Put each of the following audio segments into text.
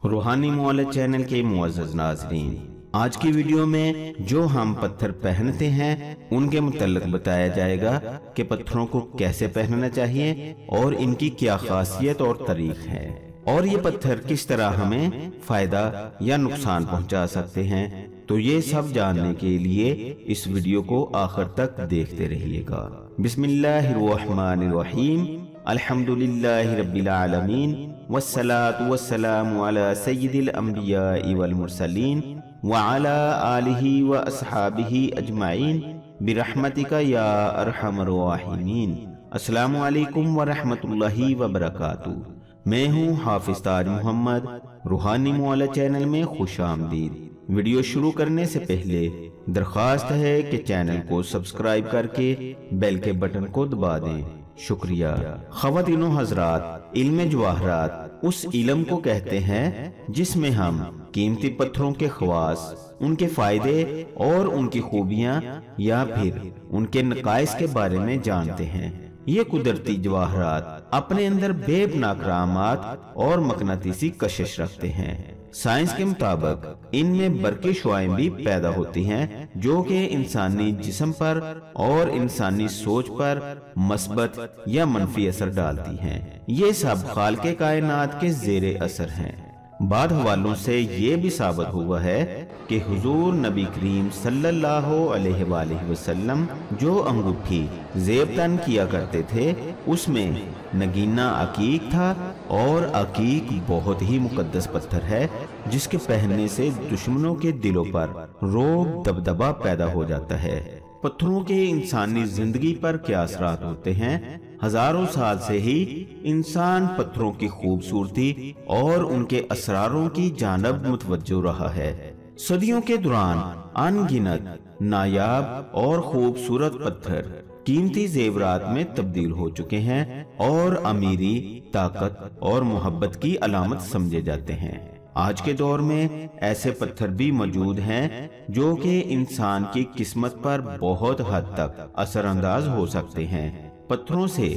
रूहानी मौलद चैनल के मुअज़्ज़ज़ नाज़रीन, आज की वीडियो में जो हम पत्थर पहनते हैं उनके मुतल्लिक़ बताया जाएगा कि पत्थरों को कैसे पहनना चाहिए और इनकी क्या खासियत और तरीक़ है, और ये पत्थर किस तरह हमें फायदा या नुकसान पहुंचा सकते हैं। तो ये सब जानने के लिए इस वीडियो को आखिर तक देखते रहिएगा। बिस्मिल्लाहिर्रहमानिर्रहीम, अल्हम्दुलिल्लाहि रब्बिल आलमीन, वस्सलातु वस्सलामु अला सय्यिदिल अंबियाइ वल मुरसलीन व अला आलिहि व अस्हाबिहि अजमाइन बिरहमतिका या अरहमर राहिमीन। अस्सलामु अलैकुम व रहमतुल्लाहि व बरकातुहू। मैं हूँ हाफिज ताज मोहम्मद, रूहानी मौलद चैनल में खुश आमदीद। वीडियो शुरू करने से पहले दरख्वास्त है कि चैनल को सब्सक्राइब करके बेल के बटन को दबा दें। शुक्रिया। ख़वातीनो हज़रात, इल्म जवाहरात उस इल्म को कहते हैं जिसमें हम कीमती पत्थरों के ख़वास, उनके फायदे और उनकी खूबियां या फिर उनके नकाइस के बारे में जानते हैं। ये कुदरती जवाहरात अपने अंदर बेपनाह करामात और मकनातीसी कशिश रखते हैं। साइंस के मुताबिक इनमें बरक़ी शुआएं भी पैदा होती हैं जो कि इंसानी जिस्म पर और इंसानी सोच पर मस्बत या मनफी असर डालती हैं। ये सब खालिक़े कायनात के ज़ेरे असर हैं। बाद हवालों से ये भी साबित हुआ है कि हुजूर नबी करीम सल्लल्लाहु अलैहि वसल्लम जो अंगूठी ज़ेब तन किया करते थे उसमें नगीना अकीक था, और अकीक बहुत ही मुकद्दस पत्थर है जिसके पहनने से दुश्मनों के दिलों पर रोब दबदबा पैदा हो जाता है। पत्थरों के इंसानी जिंदगी पर क्या असरात होते हैं? हजारों साल से ही इंसान पत्थरों की खूबसूरती और उनके असरारों की जानब मुतवज्जो रहा है। सदियों के दौरान अनगिनत नायाब और खूबसूरत पत्थर कीमती जेवरात में तब्दील हो चुके हैं और अमीरी, ताकत और मोहब्बत की अलामत समझे जाते हैं। आज के दौर में ऐसे पत्थर भी मौजूद हैं जो कि इंसान की किस्मत पर बहुत हद तक असरअंदाज हो सकते हैं। पत्थरों से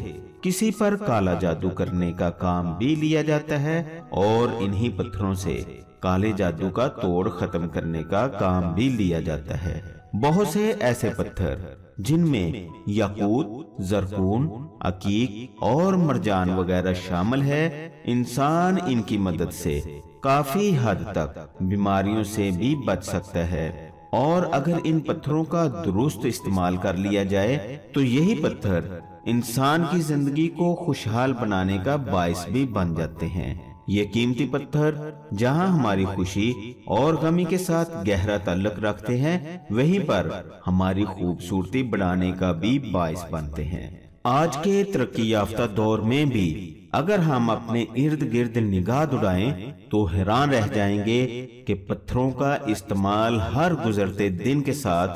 किसी पर काला जादू करने का काम भी लिया जाता है और इन्हीं पत्थरों से काले जादू का तोड़ खत्म करने का काम भी लिया जाता है। बहुत से ऐसे पत्थर जिनमें याकूत, जरकून, अकीक और मरजान वगैरह शामिल है, इंसान इनकी मदद से काफी हद तक बीमारियों से भी बच सकता है। और अगर इन पत्थरों का दुरुस्त इस्तेमाल कर लिया जाए तो यही पत्थर इंसान की जिंदगी को खुशहाल बनाने का बाइस भी बन जाते हैं। ये कीमती पत्थर जहां हमारी खुशी और गमी के साथ गहरा ताल्लुक रखते हैं, वहीं पर हमारी खूबसूरती बढ़ाने का भी बाइस बनते हैं। आज के तरक्की याफ्ता दौर में भी अगर हम अपने इर्द गिर्द निगाह दौड़ाएं तो हैरान रह जाएंगे कि पत्थरों का इस्तेमाल हर गुजरते दिन के साथ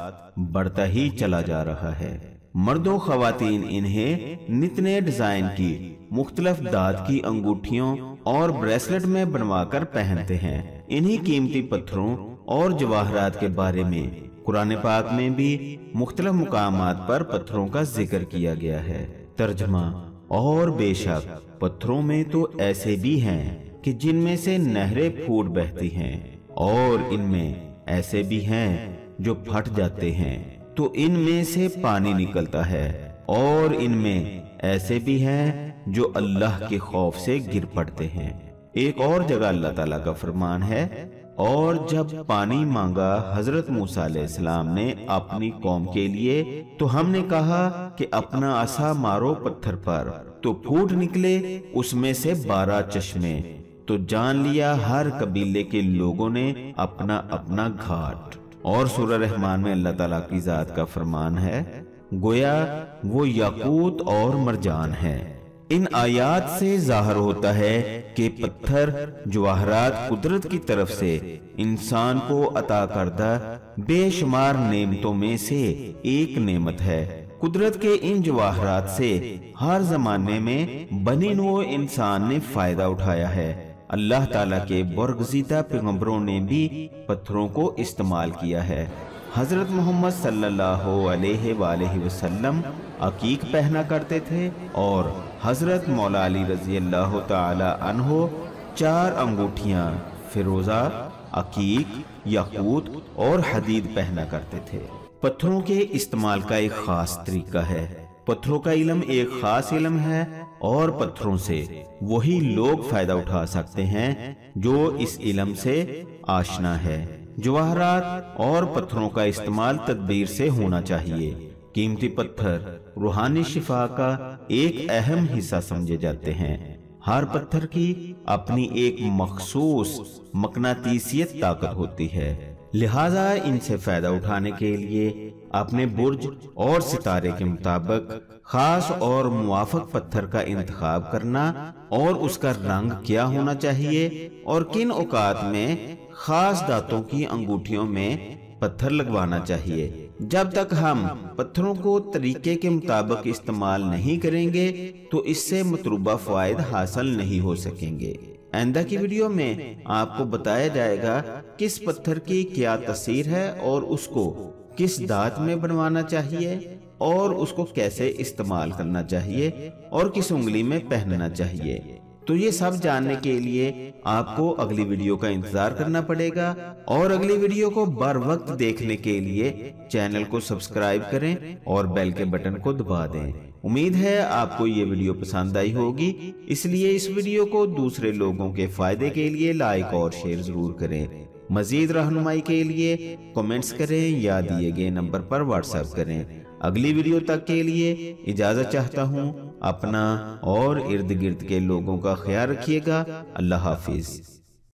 बढ़ता ही चला जा रहा है। मर्दों ख़वातीन इन्हें नित नए डिजाइन की मुख्तलिफ दाद की अंगूठियों और ब्रेसलेट में बनवाकर पहनते हैं। इन्हीं कीमती पत्थरों और जवाहरात के बारे में कुरान पाक में भी मुख्तलिफ मुकामात पर पत्थरों का जिक्र किया गया है। तर्जमा: और बेशक पत्थरों में तो ऐसे भी हैं कि जिनमें से नहरें फूट बहती हैं, और इनमें ऐसे भी हैं जो फट जाते हैं तो इनमें से पानी निकलता है, और इनमें ऐसे भी हैं जो अल्लाह के खौफ से गिर पड़ते हैं। एक और जगह अल्लाह ताला का फरमान है, और जब पानी मांगा हजरत मूसा अलैहिस्सलाम ने अपनी कौम के लिए तो हमने कहा कि अपना असा मारो पत्थर पर, तो फूट निकले उसमें से 12 चश्मे। तो जान लिया हर कबीले के लोगों ने अपना अपना घाट। और सूरह रहमान में अल्लाह ताला की जात का फरमान है, गोया वो याकूत और मरजान है। इन आयात से जाहिर होता है कि पत्थर जवाहरात कुदरत की तरफ से इंसान को अता करदा बेशुमार नेमतों में से एक नेमत है। कुदरत के इन जवाहरात से हर जमाने में बनी नौ इंसान ने फायदा उठाया है। अल्लाह ताला के बरगज़ीदा पैगंबरों ने भी पत्थरों को इस्तेमाल किया है। हजरत मोहम्मद सल्लल्लाहु अलैहि वसल्लम अकीक पहना करते थे, और हजरत मौला अली रज़ी अल्लाह ताला अन्हो 4 अंगूठियां فیروزہ، عقیق، یاقوت اور حدید پہنا کرتے تھے۔ پتھروں کے استعمال کا ایک خاص طریقہ ہے۔ پتھروں کا علم ایک خاص علم ہے اور پتھروں سے وہی لوگ فائدہ اٹھا سکتے ہیں جو اس علم سے آشنا ہے۔ جواہرات اور پتھروں کا استعمال تدبیر سے ہونا چاہیے۔ قیمتی پتھر روحانی شفا کا ایک اہم حصہ سمجھے جاتے ہیں۔ ہر پتھر کی اپنی ایک مخصوص مقناطیسیت طاقت ہوتی ہے، لہذا ان سے فائدہ اٹھانے کے لیے اپنے برج اور ستارے کے مطابق خاص اور موافق پتھر کا انتخاب کرنا اور اس کا رنگ کیا ہونا چاہیے اور کن اوقات میں خاص دانتوں کی انگوٹھیوں میں پتھر لگوانا چاہیے۔ جب تک ہم پتھروں کو طریقے کے مطابق استعمال نہیں کریں گے تو اس سے مطلوبہ فوائد حاصل نہیں ہو سکیں گے۔ آئندہ کی ویڈیو میں آپ کو بتایا جائے گا کس پتھر کی کیا تاثیر ہے اور اس کو کس دھات میں بنوانا چاہیے اور اس کو کیسے استعمال کرنا چاہیے اور کس انگلی میں پہننا چاہیے۔ تو یہ سب جاننے کے لیے آپ کو اگلی ویڈیو کا انتظار کرنا پڑے گا، اور اگلی ویڈیو کو بر وقت دیکھنے کے لیے چینل کو سبسکرائب کریں اور بیل کے بٹن کو دبا دیں۔ امید ہے آپ کو یہ ویڈیو پسند آئی ہوگی، اس لیے اس ویڈیو کو دوسرے لوگوں کے فائدے کے لیے لائک اور شیئر ضرور کریں۔ مزید رہنمائی کے لیے کمنٹس کریں یا دیے گئے نمبر پر واٹس ایپ کریں۔ اگلی ویڈیو تک کے لیے اجازت چاہتا ہوں۔ اپنا اور ارد گرد کے لوگوں کا خیال رکھیے گا۔ اللہ حافظ۔